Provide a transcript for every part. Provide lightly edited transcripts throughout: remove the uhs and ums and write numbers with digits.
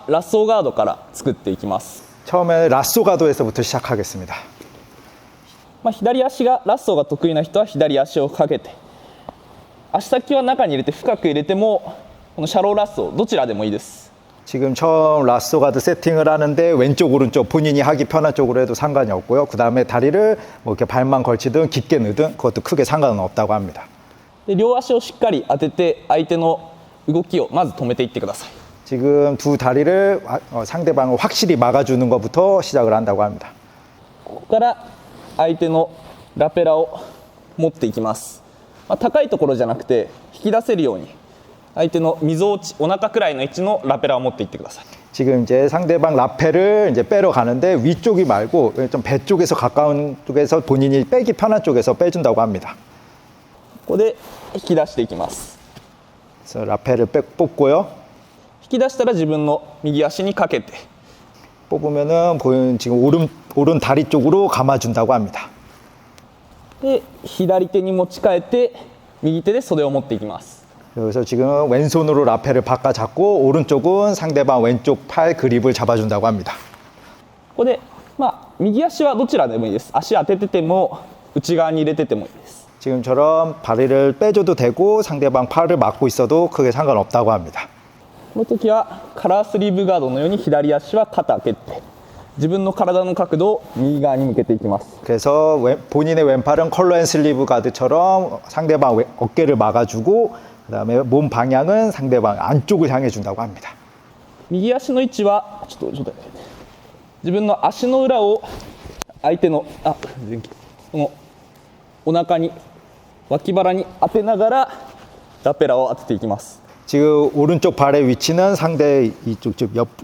ラッソーガードから作っていきます。 처음에 라쏘 가드에서부터 시작하겠습니다. 左足がラッソーが得意な人は左足をかけて、足先は中に入れて深く入れてもこのシャローラッソーどちらでもいいです。 지금 처음 라쏘 가드 세팅을 하는데 왼쪽 오른쪽 본인이 하기 편한 쪽으로 해도 상관이 없고요. 그 다음에 다리를 뭐 이렇게 발만 걸치든 깊게 넣든 그것도 크게 상관은 없다고 합니다. で両足をしっかり当てて相手の動きをまず止めていってください。 지금 두 다리를 상대방을 확실히 막아주는 것부터 시작을 한다고 합니다. ここから相手のラペラを持っていきます。高いところじゃなくて引き出せるように相手のみぞおち、お腹くらいの位置のラペラを持っていってください。 지금 이제 상대방 라페를 이제 빼러 가는데 위쪽이 말고 좀 배 쪽에서 가까운 쪽에서 본인이 빼기 편한 쪽에서 빼준다고 합니다. ここで引き出していきます。 그래서 라페를 뽑고요. 引き出したら自分の右足にかけて 뽑으면은 보이는 지금 오른 다리 쪽으로 감아준다고 합니다. で左手に持ち替えて右手で袖を持っていきます。 그래서 지금 왼손으로 라페를 바꿔 잡고 오른쪽은 상대방 왼쪽 팔 그립을 잡아준다고 합니다. ここで右足はどちらでもいいです。足当ててても内側に入れててもいいです。 지금처럼 다리를 빼줘도 되고 상대방 팔을 막고 있어도 크게 상관없다고 합니다. この時はカラースリーブガードのように左足は肩蹴って自分の体の角度を右側に向けていきます。 그래서 본인의 왼팔은 컬러 앤 슬리브 가드처럼 상대방 어깨를 막아주고 그다음에 몸 방향은 상대방 안쪽을 향해 준다고 합니다. 右足の位置はちょっと自分の足の裏を相手のこのお腹に脇腹に当てながらラペラを当てていきます。 지금 오른쪽 발의 위치는 상대 이쪽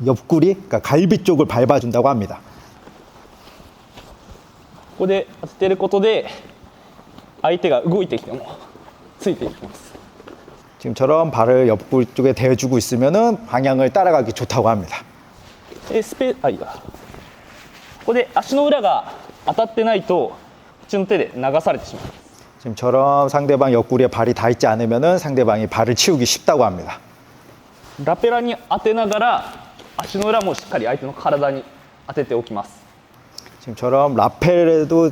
옆구리, 그러니까 갈비 쪽을 밟아준다고 합니다. ここで当ててることで相手が動いてきてもついていきます。 지금처럼 발을 옆구리 쪽에 대주고 있으면은 방향을 따라가기 좋다고 합니다. ここで足の裏が当たってないとこっちの手で流されてしまいます。 지금처럼 상대방 옆구리에 발이 닿지 않으면은 상대방이 발을 치우기 쉽다고 합니다. ラペラに当てながら足の裏もしっかり相手の体に当てておきます。 지금처럼 라펠에도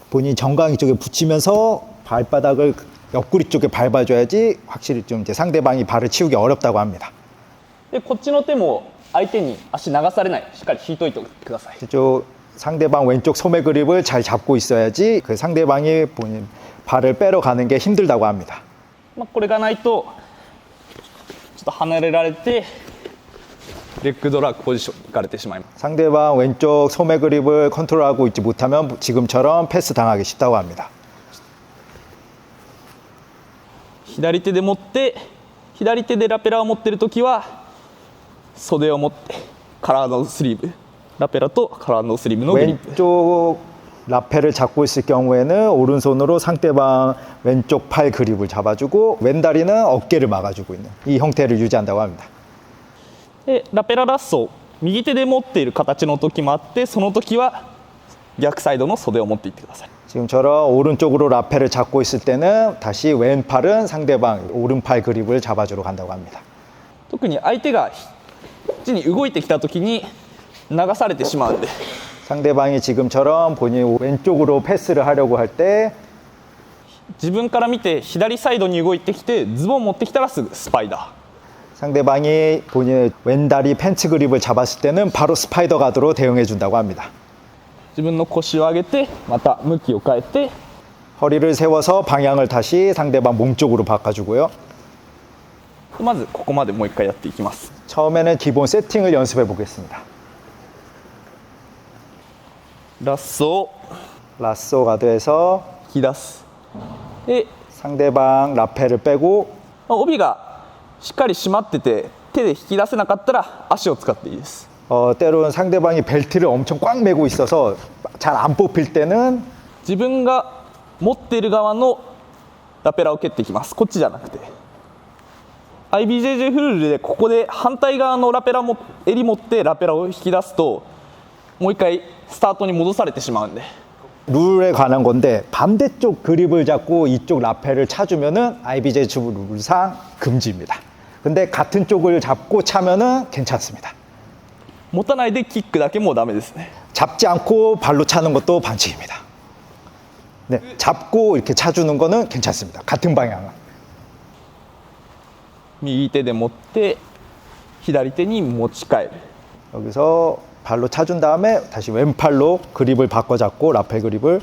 본인 정강이 쪽에 붙이면서 발바닥을 옆구리 쪽에 밟아줘야지 확실히 좀 이제 상대방이 발을 치우기 어렵다고 합니다. でこっちの手も相手に足流されないしっかり引いといてください。 이쪽 상대방 왼쪽 소매 그립을 잘 잡고 있어야지 그 상대방이 본인 발을 빼러 가는 게 힘들다고 합니다. これがないとちょっと離れられてレッグドラッグポジションに行かれてしまいます。 상대방 왼쪽 소매 그립을 컨트롤하고 있지 못하면 지금처럼 패스 당하기 쉽다고 합니다. 左手で持って左手でラペラを持っているときは袖を持ってカラーのスリーブラペラとカラーのスリーブのグリップ 왼쪽 라펠을 잡고 있을 경우에는 오른손으로 상대방 왼쪽 팔 그립을 잡아주고 왼다리는 어깨를 막아주고 있는 이 형태를 유지한다고 합니다. でラペララッソー右手で持っている形の時もあってその時は逆サイドの袖を持っていってください。 지금처럼 오른쪽으로 라펠을 잡고 있을 때는 다시 왼팔은 상대방 오른팔 그립을 잡아주러 간다고 합니다. 特に相手がこっちに動いてきた時に流されてしまうんで 상대방이 지금처럼 본인 왼쪽으로 패스를 하려고 할 때 自分から見て左サイドに動いてきてズボン持ってきたらすぐスパイダー 상대방이 본인의 왼다리 팬츠 그립을 잡았을 때는 바로 스파이더 가드로 대응해 준다고 합니다. 自分の腰を上げてまた向きを変えて 허리를 세워서 방향을 다시 상대방 몸 쪽으로 바꿔주고요. まずここまでもう一回やっていきます。 처음에는 기본 세팅을 연습해 보겠습니다. ラッソ라쏘 가드에서 引き出すで 상대방 라펠을 빼고 帯がしっかり締まってて手で引き出せなかったら足を使っていいです。 때로는 상대방이 벨트를 엄청 꽉 매고 있어서 잘 안 뽑힐 때는 自分が持っている側のラペラを蹴っていきます。こっちじゃなくて IBJJ フルールでここで反対側のラペラも襟持ってラペラを引き出すともう一回スタートに戻されてしまうんで 룰에 관한 건데 반대쪽 그립을 잡고 이쪽 라펠을 차주면은 IBJ 룰상 금지입니다. 근데 같은 쪽을 잡고 차면은 괜찮습니다. 持たないでキックだけもうダメですね。 잡지 않고 발로 차는 것도 반칙입니다. 네, 잡고 이렇게 차주는 거는 괜찮습니다. 같은 방향은. 右手で持って左手に持ち替える。 여기서 발로 차준 다음에 다시 왼팔로 그립을 바꿔 잡고 라펠 그립을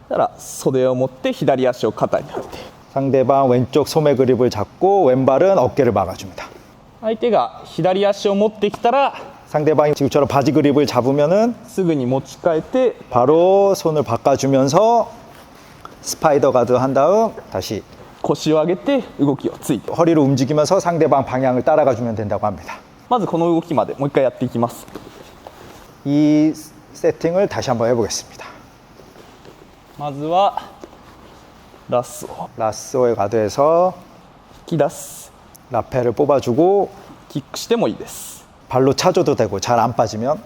だから袖を持って左足を肩に当てて、 상대방 왼쪽 소매 그립을 잡고 왼발은 어깨를 막아줍니다. 相手が左足を持ってきたら 상대방이 지금처럼 바지 그립을 잡으면은 すぐに持ち替えて 바로 손을 바꿔주면서 스파이더 가드 한 다음 다시 腰を上げて動きをついて、 허리를 움직이면서 상대방 방향을 따라가 주면 된다고 합니다. まずこの動きまでもう一回やっていきます。 이 세팅을 다시 한번 해보겠습니다. まずはラスを 라쏘의 가드에서 引き出す。 라펠을 뽑아주고 キックしてもいいです。 발로 차줘도 되고 잘 안 빠지면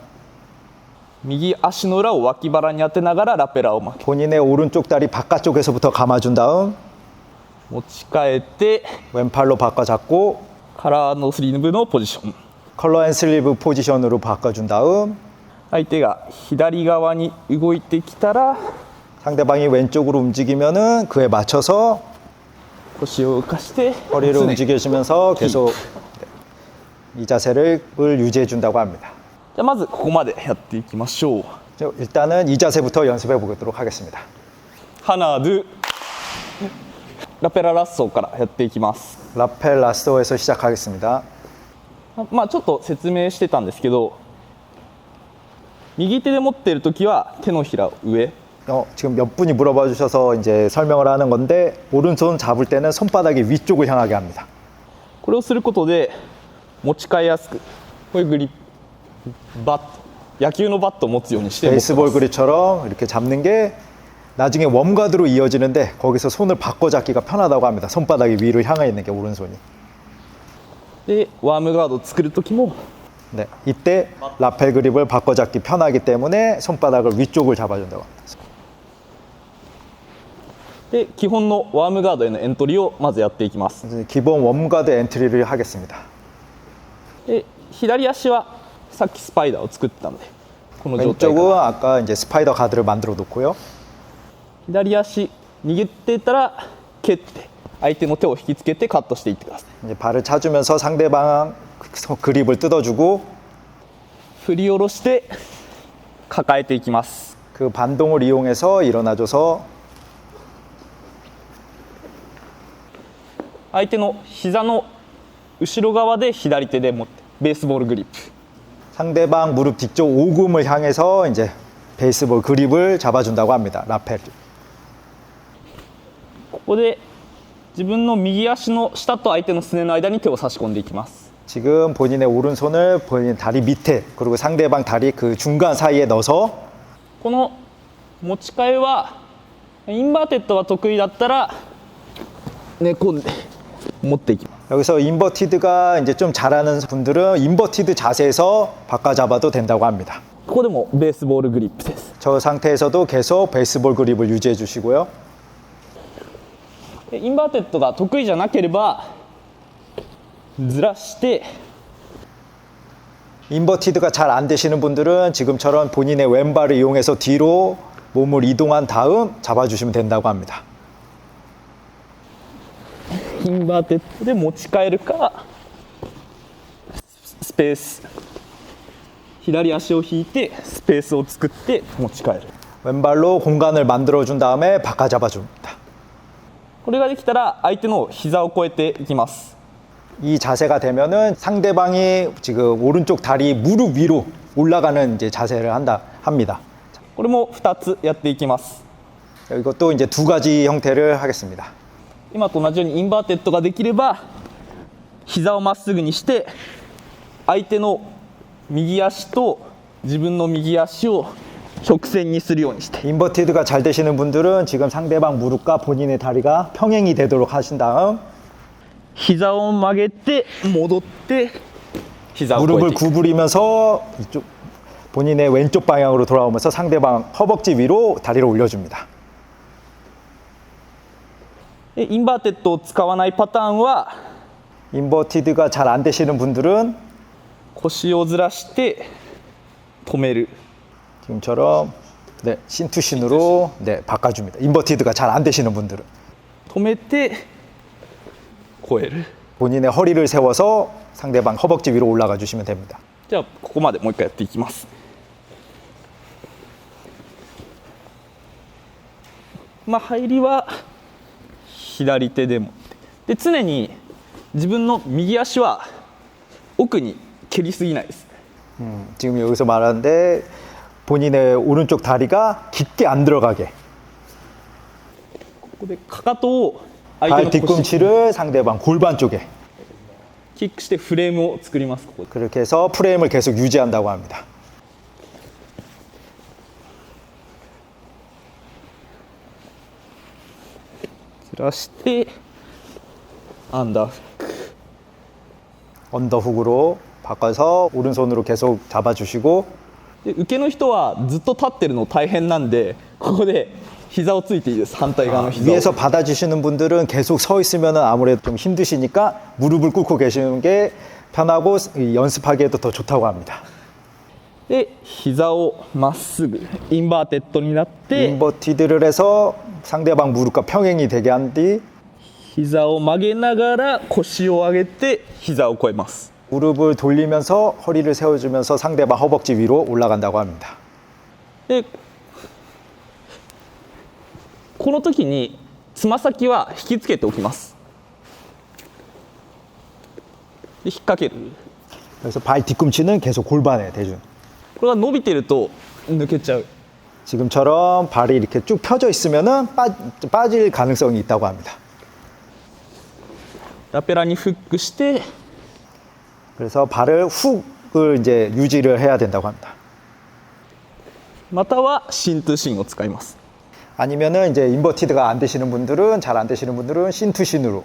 右足の裏を脇腹に当てながらラペラを巻き 본인의 오른쪽 다리 바깥쪽에서부터 감아준 다음 持ち替えて 왼팔로 바꿔 잡고 カラーのスリーブのポジション、 컬러 앤 슬리브 포지션으로 바꿔준 다음 相手が左側に動いてきたら 상대방이 왼쪽으로 움직이면은 그에 맞춰서 腰を浮かして 허리를 常に 움직여주면서 계속 이 자세를 유지해 준다고 합니다. じゃあまずここまでやっていきましょう。 일단은 이 자세부터 연습해 보도록 하겠습니다. ハナドゥラペララッソーからやっていきます。 라펠 라쏘에서 시작하겠습니다. まあちょっと説明してたんですけど、右手で持っているときは手のひらを上、 지금 몇 분이 물어봐 주셔서 이제 설명을 하는 건데 오른손 잡을 때는 손바닥이 위쪽을 향하게 합니다. これをすることで持ち替えやすく、こういうグリップバット、野球のバットを持つようにして持ってます。 베이스볼 그립처럼 이렇게 잡는 게 나중에 웜가드로 이어지는데 거기서 손을 바꿔 잡기가 편하다고 합니다. 손바닥이 위로 향해 있는 게 오른손이. でワームガードを作るときも 네, 이때 라펠 그립을 바꿔 잡기 편하기 때문에 손바닥을 위쪽을 잡아준다고 합니다. で基本のワームガードへのエントリーをまずやっていきます。 이제 기본 웜가드 엔트리를 하겠습니다. で左足はさっきスパイダーを作ってたのでこの状態から 왼쪽은 아까 이제 스파이더 가드를 만들어 놓고요. 左足握っていたら蹴って相手の手を引きつけてカットしていってください。 이제 발을 차주면서 상대방 그립을 뜯어주고 振り下ろして抱えていきます。 그 반동을 이용해서 일어나줘서 相手の膝の後ろ側で左手で持ってベースボールグリップ、 상대방 무릎 뒤쪽 오금을 향해서 이제 베이스볼 그립을 잡아준다고 합니다. 라펠. ここで自分の右足の下と相手のすねの間に手を差し込んでいきます。 지금 본인의 오른손을 본인 다리 밑에 그리고 상대방 다리 그 중간 사이에 넣어서 この持ち替えはインバーテッドが得意だったら寝込んで持っていきます。 여기서 인버티드가 이제 좀 잘하는 분들은 인버티드 자세에서 바꿔 잡아도 된다고 합니다. ここでもベースボールグリップです。 저 상태에서도 계속 베이스볼 그립을 유지해 주시고요. インバーテッドが得意じゃなければずらして 인버티드가 잘 안 되시는 분들은 지금처럼 본인의 왼발을 이용해서 뒤로 몸을 이동한 다음 잡아주시면 된다고 합니다. インバーテッドで持ち替えるかスペース、左足を引いてスペースを作って持ち替える。 왼발로 공간을 만들어준 다음에 바꿔 잡아줍니다. これができたら相手の膝を越えていきます。 이 자세가 되면은 상대방이 지금 오른쪽 다리 무릎 위로 올라가는 이제 자세를 합니다. これも2つやっていきます。 이것도 이제 두 가지 형태를 하겠습니다. 今と同じようにインバーテッドができれば膝をまっすぐにして相手の右足と自分の右足を直線にするようにして 인버티드가 잘 되시는 분들은 지금 상대방 무릎과 본인의 다리가 평행이 되도록 하신 다음 膝を曲げて戻って膝を越え 무릎을 ていく。 구부리면서 이쪽 본인의 왼쪽 방향으로 돌아오면서 상대방 허벅지 위로 다리를 올려줍니다. でインバーテッドを使わないパターンは 인버티드가 잘 안 되시는 분들은 こ腰をずらして止める。 지금처럼 네, 신투신으로 네, 바꿔줍니다. 인버티드가 잘 안 되시는 분들은 止めて超える。 본인의 허리를 세워서 상대방 허벅지 위로 올라가 주시면 됩니다. じゃあここまでもう一回やっていきます。まあ入りは左手で持ってで常に自分の右足は奥に蹴りすぎないです。 지금 여기서 말하는데 본인의 오른쪽 다리가 깊게 안 들어가게 ここでかかとを相 발 手の腰 뒤꿈치를 상대방 골반 쪽에 キックしてフレームを作ります。ここで 그렇게 해서 프레임을 계속 유지한다고 합니다. ずらしてアンダーフック。 언더훅으로 바꿔서 오른손으로 계속 잡아주시고 で受けの人はずっと立ってるの大変なんでここで膝をついていいです。反対側の膝を 위에서 받아주시는 분들은 계속 서 있으면 아무래도 좀 힘드시니까 무릎을 꿇고 계시는 게 편하고 연습하기에도 더 좋다고 합니다. で膝をまっすぐインバーテッドになって 인버티드를 해서 상대방 무릎과 평행이 되게 한 뒤 膝を曲げながら腰を上げて膝を越えます。 무릎을 돌리면서 허리를 세워주면서 상대방 허벅지 위로 올라간다고 합니다. でこの時につま先は引きつけておきます。で引っ掛ける。 그래서 발 뒤꿈치는 계속 골반에 대준. これが伸びてると抜けちゃう。 지금처럼 발이 이렇게 쭉 펴져 있으면은 빠질 가능성이 있다고 합니다. ラペラにフックして 그래서 발을 훅을 이제 유지를 해야 된다고 합니다. またはシントゥシンを使います。 아니면은 이제 인버티드가 안 되시는 분들은 잘 안 되시는 분들은 신투신으로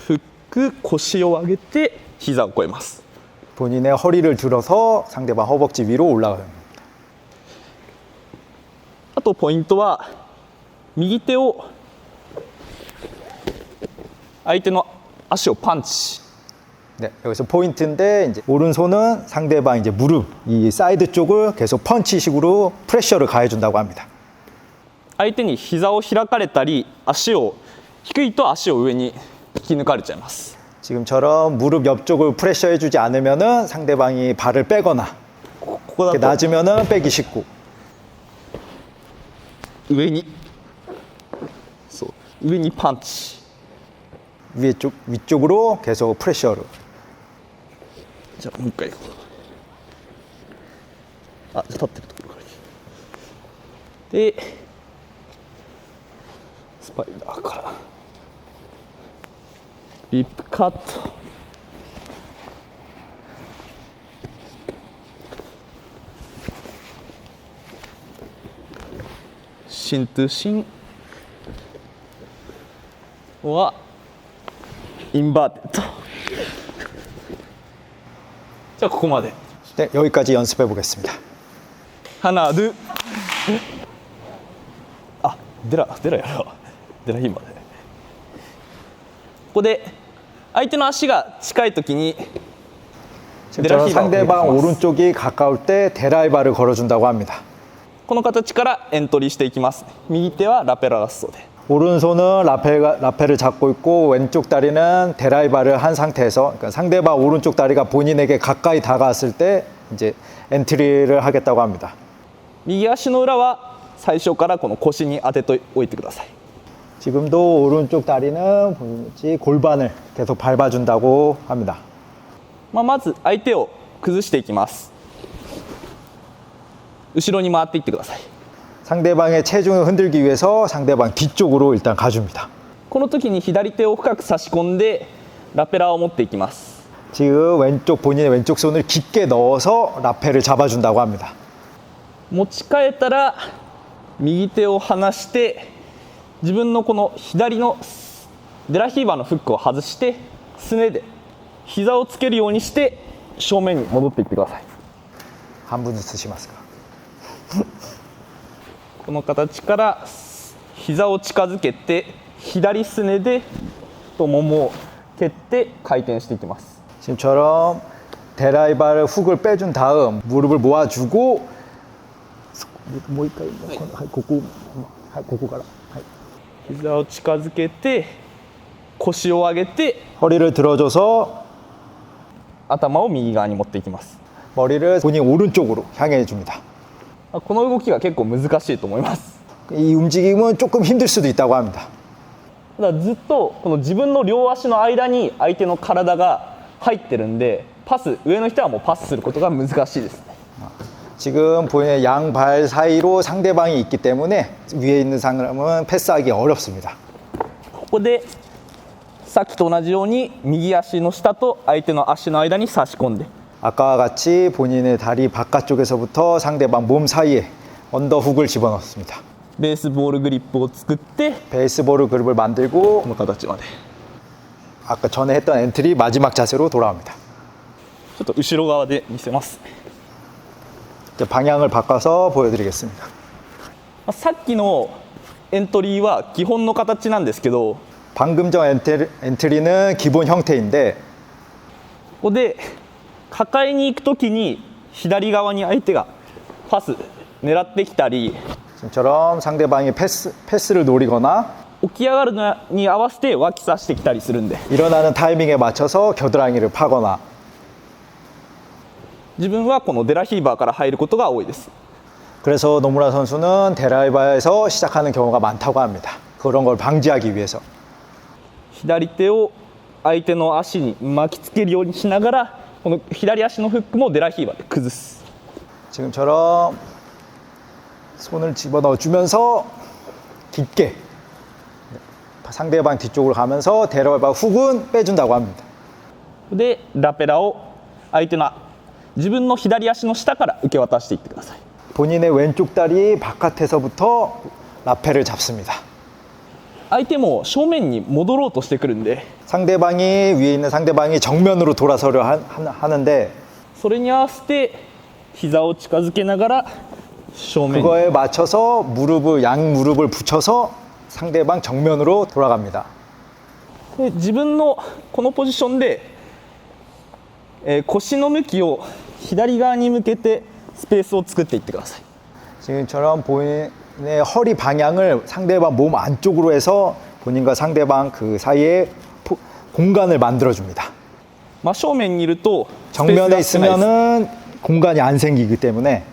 フック腰を上げて膝を越えます。 본인의 허리를 들어서 상대방 허벅지 위로 올라가는 겁니다. あとポイントは右手を相手の足をパンチ。 네, 여기서 포인트인데 이제 오른손은 상대방 이제 무릎 이 사이드 쪽을 계속 펀치식으로 프레셔를 가해준다고 합니다. 相手に膝を開かれたり足を低いと足を上に引き抜かれちゃいます。 지금처럼 무릎 옆쪽을 프레셔해주지 않으면은 상대방이 발을 빼거나 ここだ 이렇게 と 낮으면은 빼기 쉽고 上にそう上にパンチ。 위쪽으로 계속 프레셔를 じゃあもう一回行こう。あ、じゃあ立ってるところからでスパイダーからリップカット。芯と芯はインバーテッド。じゃあここまで。 네, 여기까지 연습해 보겠습니다. 하나 둘. 아, 내라やろう。デラヒーまで。ここで相手の足が近いときに 지금처럼 상대방 오른쪽이 가까울 때 데라이바를 걸어준다고 합니다. この形からエントリーしていきます。右手はラペララッソで。 오른손은 라페를 잡고 있고 왼쪽 다리는 데라이바를 한 상태에서 그러니까 상대방 오른쪽 다리가 본인에게 가까이 다가왔을 때 이제 엔트리를 하겠다고 합니다. 右足の裏は最初からこの腰に当てておいてください。 지금도 오른쪽 다리는 보이지 골반을 계속 밟아준다고 합니다. まず相手を崩していきます。後ろに回っていってください。 상대방의 체중을 흔들기 위해서 상대방 뒤쪽으로 일단 가줍니다. この時に左手を深く差し込んでラペラを持っていきます。 지금 본인의 왼쪽 손을 깊게 넣어서 라페를 잡아준다고 합니다. 持ち替えたら右手を離して自分のこの左のデラヒーバーのフックを外してすねで膝をつけるようにして正面に戻っていってください。 한 분ずつしますか? この形から膝を近づけて左すねでももを蹴って回転していきます。 지금처럼 데라이바를 훅을 빼준 다음 무릎을 모아주고もう一回ここから膝を近づけて腰を上げて 허리를 들어줘서 頭を右側に持っていきます。 머리를 본인 오른쪽으로 향해 줍니다. この動きが結構難しいと思います。 이 움직임은 조금 힘들 수도 있다고 합니다. ただずっとこの自分の両足の間に相手の体が入ってるんで、パス上の人はもうパスすることが難しいですね。 지금 본인의 양발 사이로 상대방이 있기 때문에 위에 있는 사람은 패스하기 어렵습니다. ここでさっきと同じように右足の下と相手の足の間に差し込んで 아까와 같이 본인의 다리 바깥쪽에서부터 상대방 몸 사이에 언더훅을 집어넣습니다. ベースボールグリップを作って 베이스볼 그립을 만들고 この形まで 아까 전에 했던 엔트리 마지막 자세로 돌아옵니다. ちょっと後ろ側で見せます。 이제 방향을 바꿔서 보여드리겠습니다. さっきのエントリーは基本の形なんですけど、 방금 전 엔트리는 기본 형태인데 ここで抱えに行くときに左側に相手がパス狙ってきたり 지금처럼 상대방이 패스를 노리거나 起き上がるのに合わせて脇差してきたりするんで 일어나는 타이밍에 맞춰서 겨드랑이를 파거나 自分はこのデラヒーバーから入ることが多いです。 그래서 노무라 선수는 데라이바에서 시작하는 경우가 많다고 합니다. 그런 걸 방지하기 위해서 左手を相手の足に巻きつけるようにしながらこの左足のフックもデラヒーバーで崩す。 지금처럼 손을 집어넣어 주면서 깊게 상대방 뒤쪽으로 가면서 데라이바 훅은 빼준다고 합니다. でラペラを相手の自分の左足の下から受け渡していってください。 본인의 왼쪽 다리 바깥에서부터 라펠을 잡습니다. 相手も正面に戻ろうとしてくるんで 상대방이 위에 있는 상대방이 정면으로 돌아서려 하는데 それに合わせて膝を近づけながら正面に 그거에 맞춰서 양 무릎을 붙여서 상대방 정면으로 돌아갑니다. で自分のこのポジションで、腰の向きを左側に向けてスペースを作っていってください。 지금처럼 본인의 허리 방향을 상대방 몸 안쪽으로 해서 본인과 상대방 그 사이에 공간을 만들어줍니다. 真正面にいると 정면에 スペースが少ないです 있으면은 공간이 안 생기기 때문에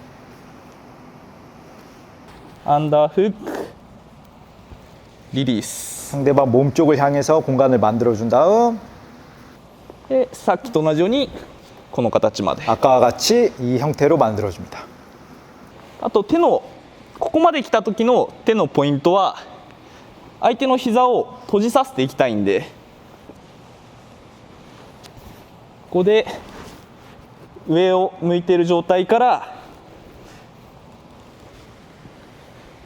アンダーフックリリース 상대방 몸 쪽을 향해서 공간을 만들어준 다음 でさっきと同じようにこの形まで 아까와 같이 이 형태로 만들어줍니다. あと手のここまで来た時の手のポイントは相手の膝を閉じさせていきたいんでここで上を向いている状態から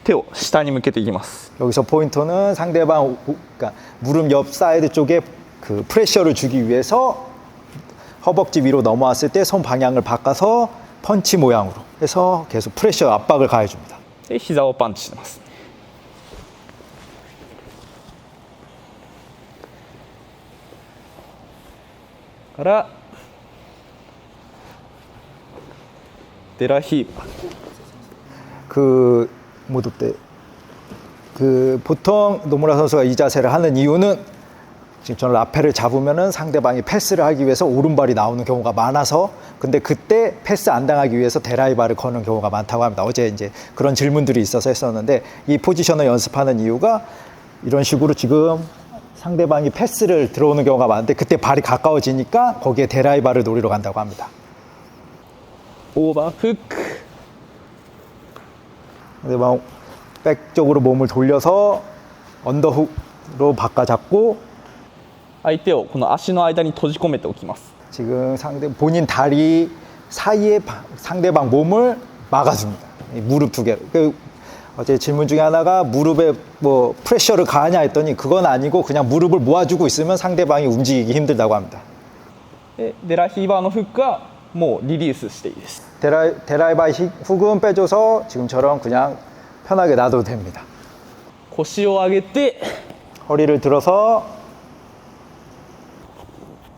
手を下に向けていきます。 여기서 포인트는 상대방 그러니까 무릎 옆 사이드 쪽에 그 프레셔를 주기 위해서 허벅지 위로 넘어왔을 때 손 방향을 바꿔서 펀치 모양으로 해서 계속 프레셔 압박을 가해줍니다. で膝をパンチしてます。からデラヒーバー 그 모두 때 그 보통 노무라 선수가 이 자세를 하는 이유는 지금 저는 라펠을 잡으면은 상대방이 패스를 하기 위해서 오른발이 나오는 경우가 많아서 근데 그때 패스 안 당하기 위해서 데라이바를 거는 경우가 많다고 합니다. 어제 이제 그런 질문들이 있어서 했었는데 이 포지션을 연습하는 이유가 이런 식으로 지금 상대방이 패스를 들어오는 경우가 많은데 그때 발이 가까워지니까 거기에 데라이바를 노리러 간다고 합니다. オーバーフック 상대방 백 쪽으로 몸을 돌려서 언더훅으로 바꿔잡고 相手をこの足の間に閉じ込めておきます。 지금 본인 다리 사이에 상대방 몸을 막아줍니다. 무릎 두 개. 어제 질문 중에 하나가 무릎에 뭐 프레셔를 가하냐 했더니 그건 아니고 그냥 무릎을 모아주고 있으면 상대방이 움직이기 힘들다고 합니다. でデラヒーバーのフックはもうリリースしていいです。 데라이바 훅은 빼줘서 지금처럼 그냥 편하게 놔둬도 됩니다. 腰を上げて 허리를 들어서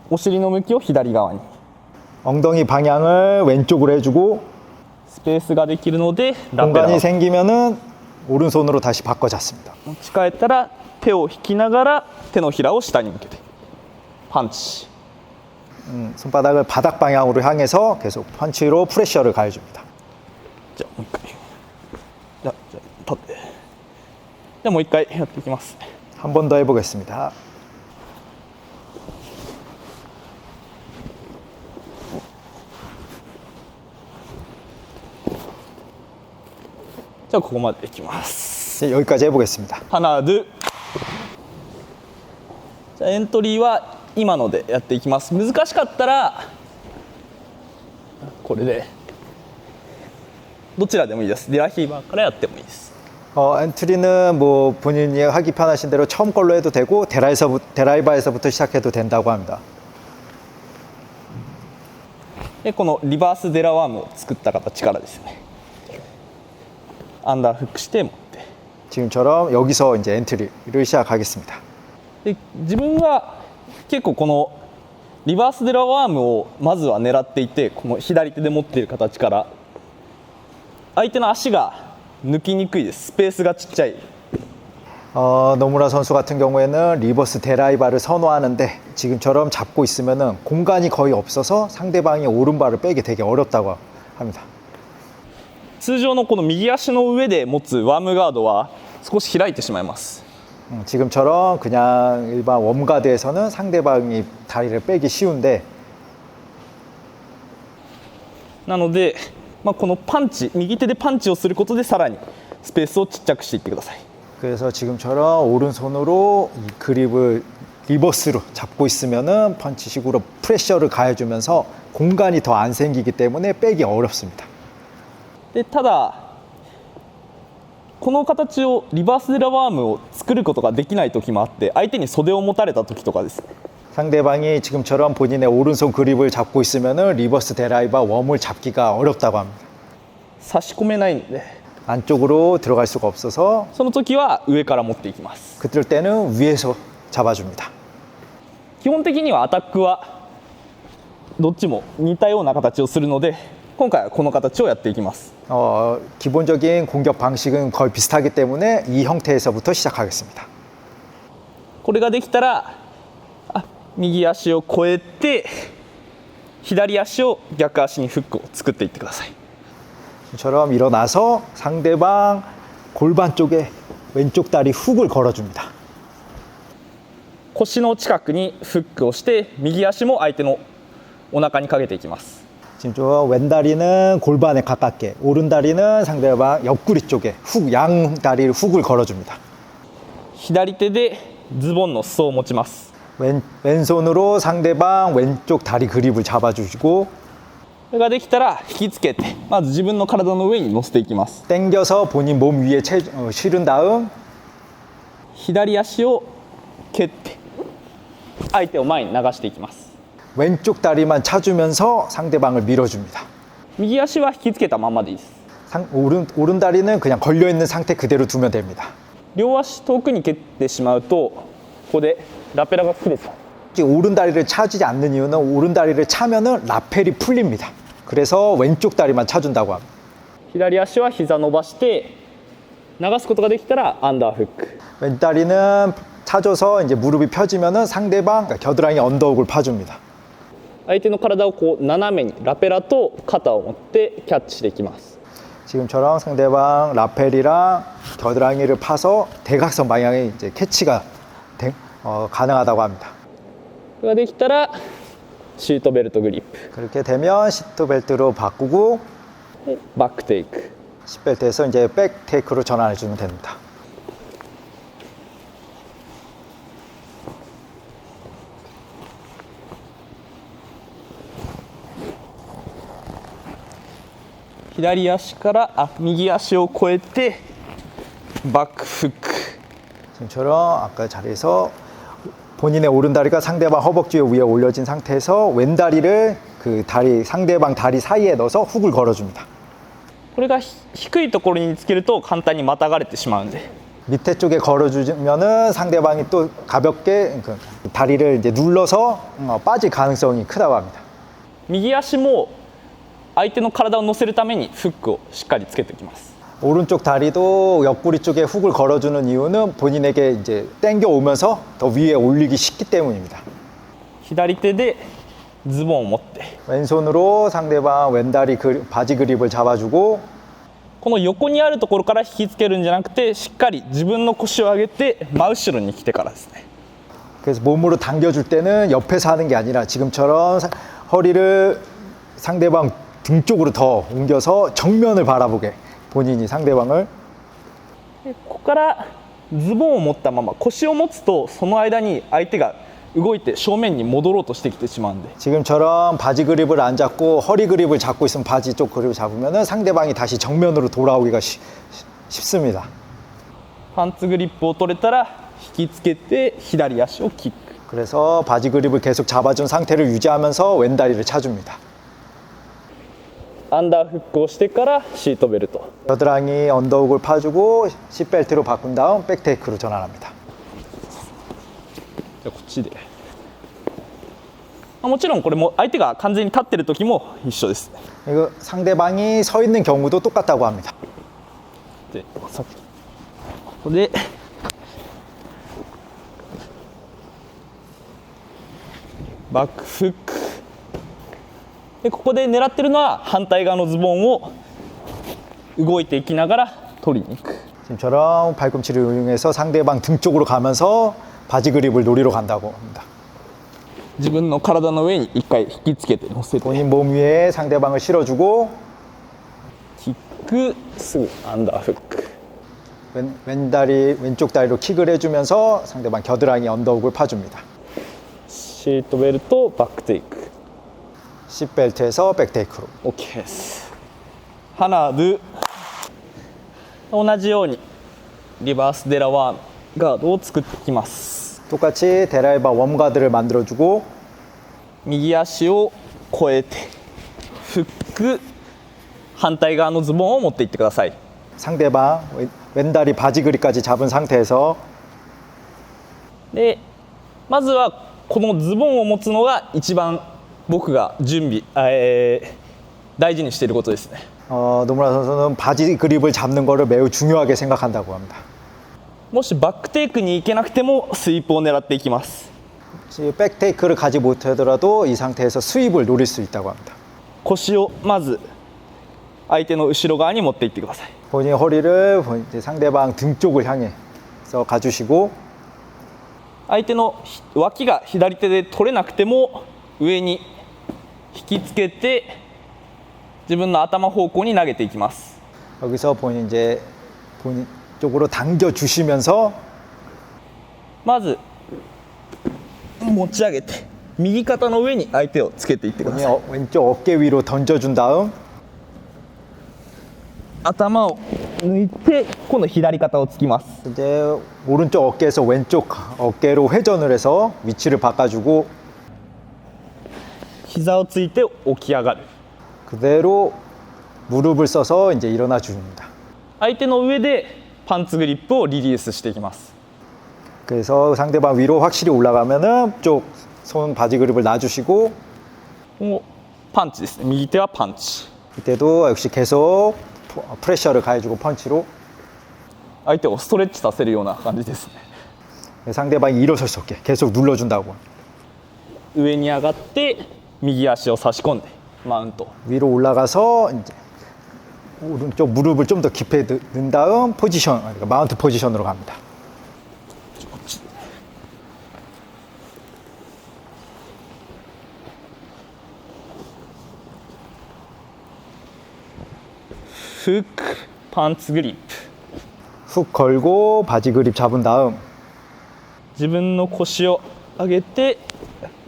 お尻の向きを左側に 엉덩이 방향을 왼쪽으로 해주고 スペースができるのでラペラ 공간이 を 생기면은 오른손으로 다시 바꿔 잡습니다. 持ち替えたら手を引きながら手のひらを下に向けてパンチ。 손바닥을 바닥 방향으로 향해서 계속 펀치로 프레셔를 가해줍니다. じゃあもう一回。じゃあ立って。じゃあもう一回やっていきます。 한 번 더 해보겠습니다. じゃあここまでいきます。 네, 여기까지 해보겠습니다. ハナドゥ。じゃあエントリーは今のでやっていきます。難しかったらこれでどちらでもいいです。デラヒーバーからやってもいいです。 엔트리는 뭐 본인이 하기 편하신 대로 처음 걸로 해도 되고 데라이바에서부터 시작해도 된다고 합니다. でこのリバースデラワームを作った形からですね。アンダーフックして持って。 지금처럼 여기서 이제 엔트리를 시작하겠습니다. で自分は結構このリバースデラワームをまずは狙っていて、この左手で持っている形から相手の足が抜きにくいです。スペースがちっちゃい。 노무라 선수 같은 경우에는 리버스 데라이바를 선호하는데 지금처럼 잡고 있으면은 공간이 거의 없어서 상대방이 오른발을 빼기 되게 어렵다고 합니다. 通常のこの右足の上で持つワームガードは少し開いてしまいます。 지금처럼 그냥 일반 웜가드에서는 상대방이 다리를 빼기 쉬운데 なので、このパンチ、右手でパンチをすることでさらにスペースをちっちゃくしていってください。 그래서 지금처럼 오른손으로 이 그립을 리버스로 잡고 있으면은 펀치식으로 프레셔를 가해주면서 공간이 더 안 생기기 때문에 빼기 어렵습니다. でただこの形をリバースデラワームを作ることができない時もあって、相手に袖を持たれた時とかです。 상대방이 지금처럼 본인의 오른손 그립을 잡고 있으면은 리버스 데라이바 웜을 잡기가 어렵다고 합니다. 差し込めないので 안쪽으로 들어갈 수가 없어서 その時は上から持っていきます。 그럴 때는 위에서 잡아줍니다. 基本的にはアタックはどっちも似たような形をするので、今回はこの形をやっていきます。 기본적인 공격 방식은 거의 비슷하기 때문에 이 형태에서부터 시작하겠습니다. これができたら右足を越えて左足を逆足にフックを作っていってください。 처럼 일어나서 상대방 골반 쪽에 왼쪽 다리 훅을 걸어줍니다. 腰の近くにフックをして右足も相手のお腹にかけていきます。 지금 저 왼다리는 골반에 가깝게, 오른다리는 상대방 옆구리 쪽에 양 다리를 훅을 걸어줍니다. 左手でズボンの裾を持ちます。 왼손으로 상대방 왼쪽 다리 그립을 잡아주시고 これができたら引きつけてまず自分の体の上に乗せていきます。 당겨서 본인 몸 위에 실은 다음 左足を蹴って相手を前に流していきます。 왼쪽 다리만 차주면서 상대방을 밀어줍니다. 右足は引きつけたままでいいです。 오른 다리는 그냥 걸려있는 상태 그대로 두면 됩니다. 両足遠くに蹴ってしまうとここでラペラが切れちゃう。 오른 다리를 차주지 않는 이유는 오른 다리를 차면은 라펠이 풀립니다. 그래서 왼쪽 다리만 차준다고 합니다. 左足は膝伸ばして流すことができたらアンダーフック。 왼다리는 차줘서 이제 무릎이 펴지면은 상대방 겨드랑이 언더훅을 파줍니다. 相手の体をこう斜めにラペラと肩を持ってキャッチしていきます。 지금처럼 상대방 라펠이랑 겨드랑이를 파서 대각선 방향에 이제 캐치가 가능하다고 합니다. これができたらシートベルトグリップ。 그렇게 되면 시트벨트로 바꾸고 バックテイク。 시트벨트에서 이제 백 테이크로 전환해 주면 됩니다. 左足から右足を越えてバックフック。 지금처럼 아까 자리에서 본인의 오른다리가 상대방 허벅지 위에 올려진 상태에서 왼다리를 그 다리 상대방 다리 사이에 넣어서 훅을 걸어줍니다. これが低いところにつけると簡単にまたがれてしまうんで 밑에 쪽에 걸어주면은 상대방이 또 가볍게 그 다리를 이제 눌러서 빠질 가능성이 크다고 합니다. 右足も相手の体を乗せるためにフックをしっかりつけておきます。 오른쪽 다리도 옆구리 쪽에 훅을 걸어주는 이유는 본인에게 이제 당겨 오면서 더 위에 올리기 쉽기 때문입니다. 左手でズボンを持って 왼손으로 상대방 왼다리 바지 그립을 잡아주고 この横にあるところから引きつけるんじゃなくてしっかり自分の腰を上げて真後ろに来てからですね。 그래서 몸으로 당겨줄 때는 옆에서 하는 게 아니라 지금처럼 허리를 상대방 등 쪽으로 더 옮겨서 정면을 바라보게 본인이 상대방을 でここからズボンを持ったまま腰を持つとその間に相手が動いて正面に戻ろうとしてきてしまうんで 지금처럼 바지 그립을 안 잡고 허리 그립을 잡고 있으면 바지 쪽 그립을 잡으면 상대방이 다시 정면으로 돌아오기가 쉽습니다. パンツグリップを取れたら引きつけて左足をキック 그래서 바지 그립을 계속 잡아준 상태를 유지하면서 왼다리를 차줍니다. アンダーフックをしてからシートベルト 겨드랑이 언더훅을 파주고 C벨트로 바꾼 다음 백테이크로 전환합니다. じゃあこっちでもちろんこれも相手が完全に立ってる時も一緒です。 이거 상대방이 서 있는 경우도 똑같다고 합니다. でさっきここでバックフックでここで狙ってるのは反対側のズボンを動いていきながら取りに行く 지금처럼 발꿈치를 이용해서 상대방 등 쪽으로 가면서 바지 그립을 노리러 간다고 합니다. 自分の体の上に一回引きつけて乗せて 본인 몸 위에 상대방을 실어주고 キックすぐアンダーフック 왼쪽 다리로 킥을 해주면서 상대방 겨드랑이 언더훅을 파줍니다. シートベルトバックテイク C벨트에서 백테이크로 OK です。ハナド同じようにリバースデラワームガードを作っていきます。 똑같이 데라이바 웜가드를 만들어주고 右足を越えてフック反対側のズボンを持っていってください。 상대방 왼다리 바지 그립까지 잡은 상태에서 でまずはこのズボンを持つのが一番僕が準備、大事にしていることですね。 노무라 선수는 바지 그립을 잡는 것을 매우 중요하게 생각한다고 합니다. もしバックテイクに行けなくてもスイープを狙っていきます。 백테이크를 가지 못하더라도 이 상태에서 스윕을 노릴 수 있다고 합니다. 腰をまず相手の後ろ側に持っていってください。 본인 허리를 상대방 등 쪽을 향해서 가주시고 相手の脇が左手で取れなくても上に引きつけて自分の頭方向に投げていきます。 여기서 본인 쪽으로 당겨 주시면서 まず持ち上げて右肩の上に相手をつけていってください。 왼쪽 어깨 위로 던져준 다음 頭を抜いて今度左肩をつきます。 이제 오른쪽 어깨에서 왼쪽 어깨로 회전을 해서 위치를 바꿔주고 膝をついて起き上がる。 그대로 무릎을 써서 이제 일어나 줍니다. 相手の上でパンツグリップをリリースしていきます。 그래서 상대방 위로 확실히 올라가면은 쪽 손 바지 그립을 놔주시고 もうパンチですね。右手はパンチ。 이때도 역시 계속 프레셔를 가해주고 펀치로 相手をストレッチさせるような感じですね。 상대방이 일어설 수 없게 계속 눌러준다고. 上に上がって右足を差し込んでマウント。 위로 올라가서 이제 오른쪽 무릎을 좀 더 깊이 넣은 다음 포지션, 그러니까 마운트 포지션으로 갑니다. 훅パンツグリップ 훅 걸고 바지 그립 잡은 다음 自分の腰を上げて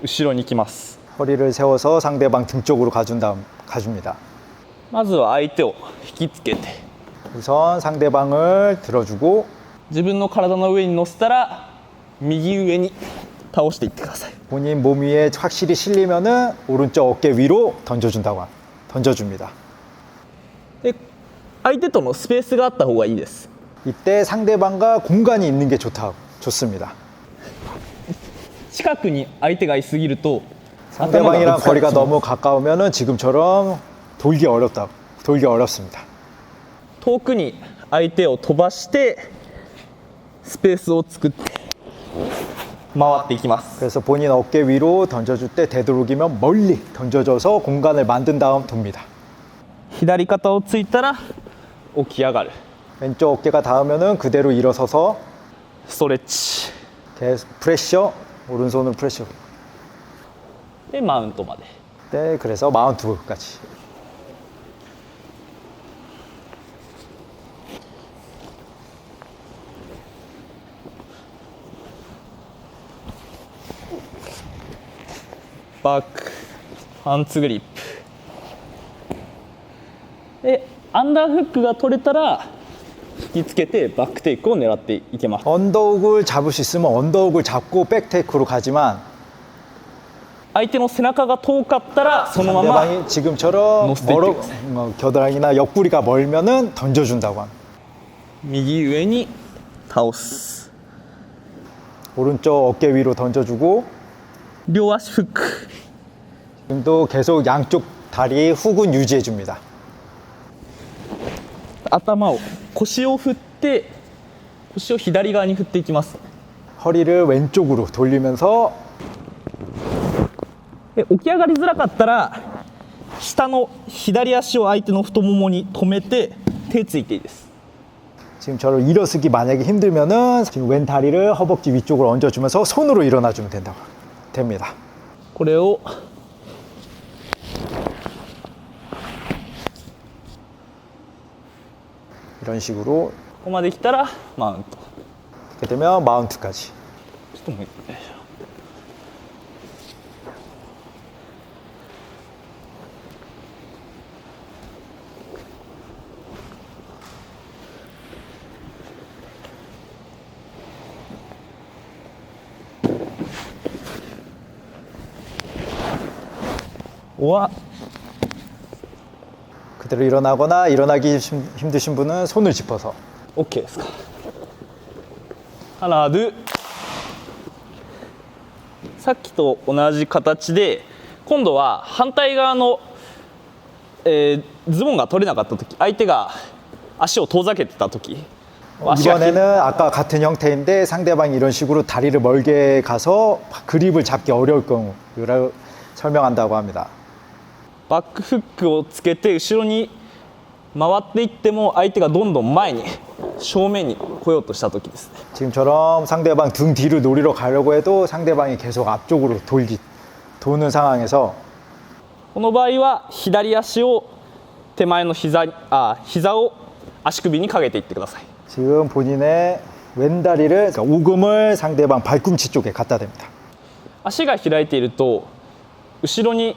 後ろに行きます。 허리를 세워서 상대방 등 쪽으로 가준 다음 가줍니다. まずは相手を引きつけて 우선 상대방을 들어주고 自分の体の上に乗せたら右上に倒していってください。 본인 몸 위에 확실히 실리면은 오른쪽 어깨 위로 던져줍니다. で相手とのスペースがあった方がいいです。 이때 상대방과 공간이 있는 게 좋습니다. 近くに相手がいすぎると 상대방이랑 거리가 너무 가까우면은 지금처럼 돌기 어렵습니다. 遠くに相手を飛ばしてスペースを作って回っていきます。 그래서 본인 어깨 위로 던져줄 때 되도록이면 멀리 던져줘서 공간을 만든 다음 돕니다. 左肩をついたら起き上がる 왼쪽 어깨가 닿으면은 그대로 일어서서 ストレッチ 계속 프레셔, 오른손으로 프레셔. でマウントまで 네, 그래서 마운트까지.バックハンツグリップでアンダーフックが取れたら引きつけてバックテイクを狙っていけます。 언더훅을 잡을 수 있으면 언더훅을 잡고 백테이크로 가지만 相手の背中が遠かったらそのまま 상대방이 지금처럼 노스테이크. 겨드랑이나 옆구리가 멀면은 던져준다고 합니다. 右上に倒す 오른쪽 어깨 위로 던져주고 両足フック 지금도 계속 양쪽 다리 훅은 유지해줍니다. 頭を腰を振って腰を左側に振っていきます。 허리를 왼쪽으로 돌리면서 で起き上がりづらかったら下の左足を相手の太ももに止めて手ついていいです。 지금처럼 일어서기 만약에 힘들면은 지금 왼 다리를 허벅지 위쪽으로 얹어주면서 손으로 일어나주면 됩니다. これを이런 식으로 ここまで来たらマウント。 그렇게 되면 마운트까지. ちょっともう一回。와 그대로 일어나거나 일어나기 힘드신 분은 손을 짚어서 OK ですか。ハナドゥさっきと同じ形で今度は反対側の、ズボンが取れなかった時相手が足を遠ざけてた時 이번에는 아까 같은 형태인데 상대방이 이런 식으로 다리를 멀게 가서 그립을 잡기 어려울 경우를 설명한다고 합니다. バックフックをつけて後ろに回っていっても相手がどんどん前に正面に来ようとした時ですね。 지금처럼 상대방 등 뒤를 노리러 가려고 해도 상대방이 계속 앞쪽으로 도는 상황에서 この場合は左足を手前の膝を足首にかけていってください。 지금 본인의 왼다리를 그러니까 오금을 상대방 발꿈치 쪽에 갖다 댑니다. 足が開いていると後ろに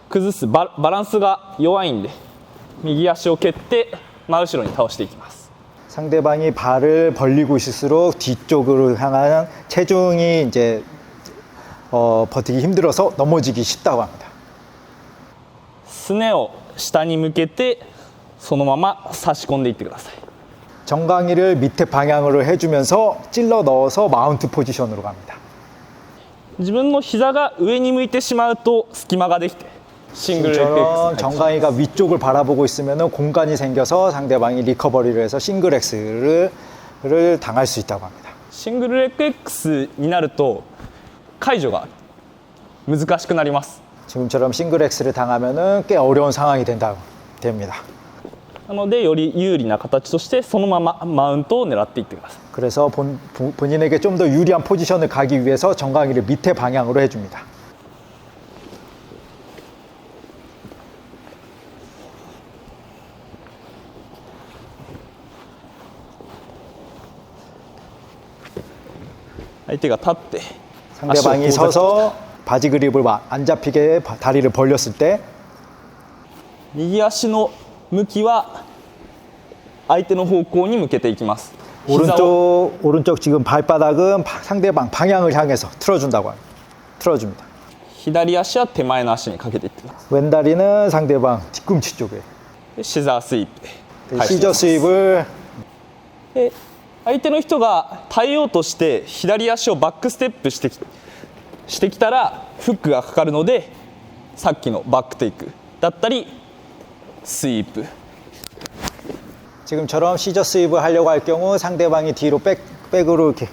崩すバランスが弱いんで右足を蹴って真後ろに倒していきます。 상대방이 발을 벌리고 있을수록 뒤쪽으로 향한 체중이 이제 버티기 힘들어서 넘어지기 쉽다고 합니다. すねを下に向けてそのまま差し込んでいってください。 정강이를 밑에 방향으로 해주면서 찔러 넣어서 마운트 포지션으로 갑니다. 自分の膝が上に向いてしまうと隙間ができてシングルレッグエク 지금처럼 ス 정강이가 위쪽을 바라보고 있으면 공간이 생겨서 상대방이 리커버리를 해서 싱글 X를 당할 수 있다고 합니다. シングルレッグ X になると解除が難しくなります。 지금처럼 싱글 X를 당하면 꽤 어려운 상황이 됩니다. なのでより有利な形としてそのままマウントを狙っていってください。 그래서 본인에게 좀 더 유리한 포지션을 가기 위해서 정강이를 밑에 방향으로 해줍니다. 상대방이 서서 바지 그립을 안 잡히게 다리를 벌렸을 때 右足の向きは相手の方向に向けていきます。 오른쪽 지금 발바닥은 상대방 방향을 향해서 틀어줍니다. 左足は手前の足にかけていってます。 왼다리는 상대방 뒤꿈치 쪽에 でシザースイープで返していき 시저 ます。 스윕을 で相手の人が耐えようとして左足をバックステップしてきてしてきたらフックがかかるので、さっきのバックテイクだったりスイープ。 지금처럼 시저 스윕을 하려고 할 경우 상대방이 뒤로 백으로 이렇게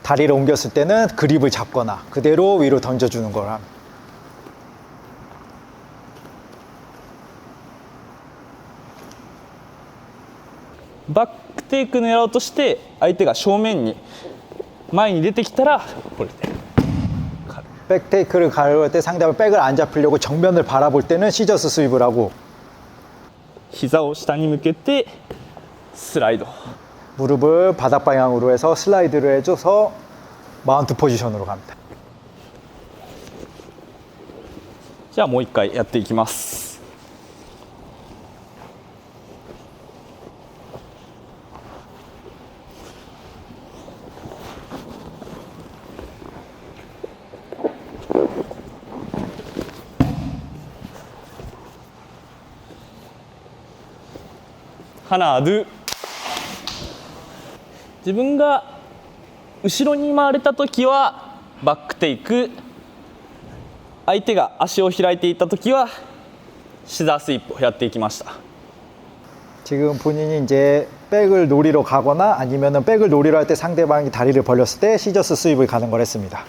다리를 옮겼을 때는 그립을 잡거나 그대로 위로 던져주는 거라. バックテイク狙おうとして相手が正面に前に出てきたらこれで 백테이크를 가려울 때 상대방 백을 안 잡으려고 정면을 바라볼 때는 시저스 스윕을 하고 膝を下に向けてスライド。 무릎을 바닥 방향으로 해서 슬라이드를 해줘서 마운트 포지션으로 갑니다. じゃあもう一回やっていきます。ハナードゥ。自分が後ろに回れた時はバックテイク、相手が足を開いていた時はシザースイープをやっていきました。 지금 본인이 이제 백을 노리러 가거나 아니면은 백을 노리러 할 때 상대방이 다리를 벌렸을 때 시저스 스윕을 가는 걸 했습니다.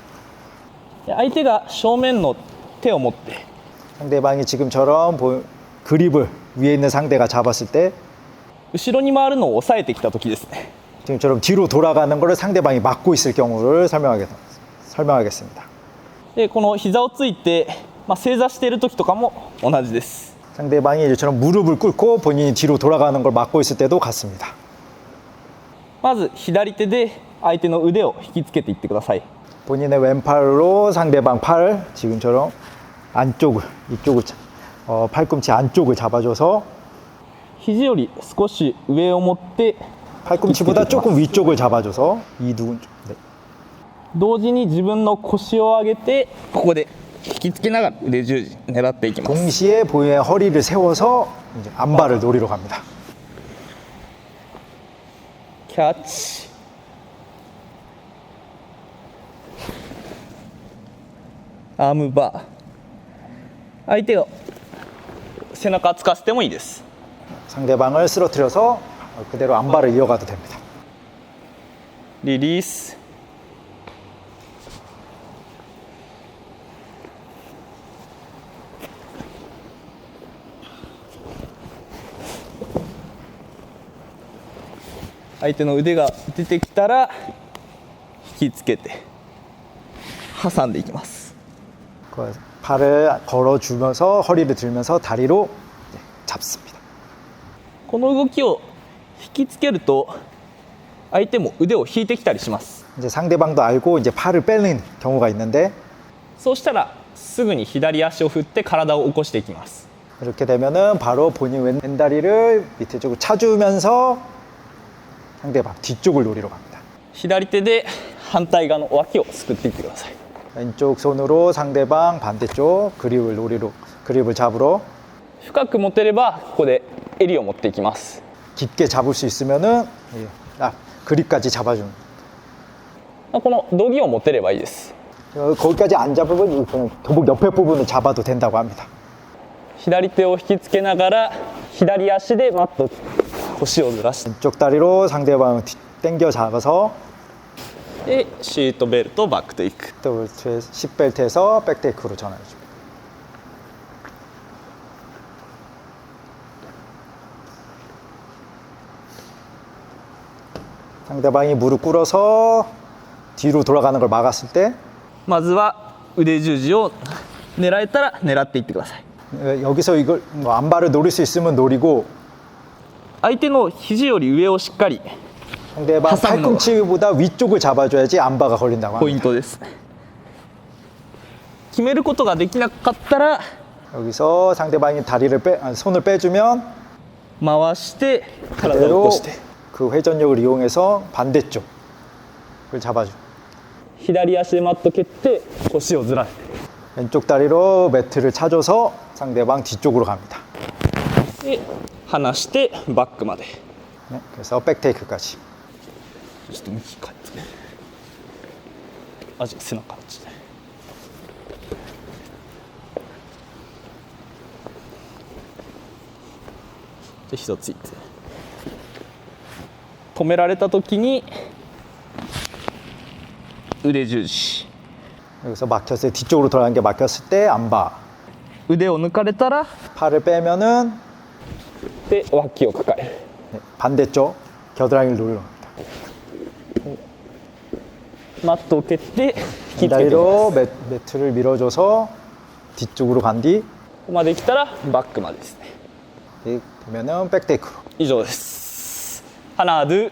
相手が正面の手を持って 상대방이 지금처럼 그립을 위에 있는 상대가 잡았을 때 後ろに回るのを抑えてきた時ですね。 지금처럼 뒤로 돌아가는 것을 상대방이 막고 있을 경우를 설명하겠습니다. でこの膝をついて、正座している時とかも同じです。 상대방이 이처럼 무릎을 꿇고 본인이 뒤로 돌아가는 걸 막고 있을 때도 같습니다. まず左手で相手の腕を引きつけていってください。 본인의 왼팔로 상대방 팔 지금처럼 안쪽을 이쪽을 팔꿈치 안쪽을 잡아줘서 肘より少し上を持って 팔꿈치보다 조금 위쪽을 잡아줘서 이두근 쪽. 네. 同時に自分の腰を上げてここで引きつけながら腕十字狙っていきます。 동시에 본인의 허리를 세워서 이제 안발을 노리러 갑니다. キャッチ。アームバー。相手を背中つかせてもいいです。 상대방을 쓰러뜨려서 그대로 안발을 이어가도 됩니다. リリース。相手の腕が出てきたら引きつけて挟んでいきます。 팔을 걸어주면서 허리를 들면서 다리로 잡습니다. この動きを引きつけると相手も腕を引いてきたりします。 이제 상대방도 알고 이제 팔을 빼는 경우가 있는데 そうしたらすぐに左足を振って体を起こしていきます。 이렇게 되면은 바로 본인 왼다리를 밑에 쪽으로 차주면서 상대방 뒤쪽을 노리러 갑니다. 左手で反対側の脇をすくっていってください。 왼쪽 손으로 상대방 반대쪽 그립을 잡으러 深く持てればここで襟を持っていきます。 깊게 잡을 수 있으면은 그립까지 잡아주는. この道着を持てればいいです。 거기까지 안 잡으면 그냥 도복 옆에 부분을 잡아도 된다고 합니다. 左手を引きつけながら左足でマット腰をずらして 왼쪽 다리로 상대방 당겨 잡아서 でシートベルトバックテイク。 또 싯벨트에서 백테이크로 전환해줍니다. 상대방이 무릎 꿇어서 뒤로 돌아가는 걸 막았을 때 まずは腕十字を狙えたら狙っていってください。 여기서 이걸 안발을 노릴 수 있으면 노리고 相手の肘より上をしっかり 상대방 팔꿈치보다 위쪽을 잡아줘야지 안바가 걸린다고 ポイン 합니다. トです。決めることができなかったら 여기서 상대방이 손을 빼주면 回して体を起 그대로 こして 그 회전력을 이용해서 반대쪽을 잡아줘. 左足でマット蹴って腰をずらして 왼쪽 다리로 매트를 차줘서 상대방 뒤쪽으로 갑니다. で離してバックまで。 네, 그래서 백테이크까지. ちょっと右かってね。味背中形で膝ついて止められた時に腕十字 여기서 막혔을 때 뒤쪽으로 돌아간 게 막혔을 때 안 봐. 腕を抜かれたら 팔을 빼면은 で脇を抱える 네, 반대쪽 겨드랑이를 누르는 겁니다. マットを蹴って引きつけていきます 다리로 매트를 밀어줘서 뒤쪽으로 간 뒤 ここまで来たらバックまでですね 되면은 백테이크로. 以上ですハナードゥ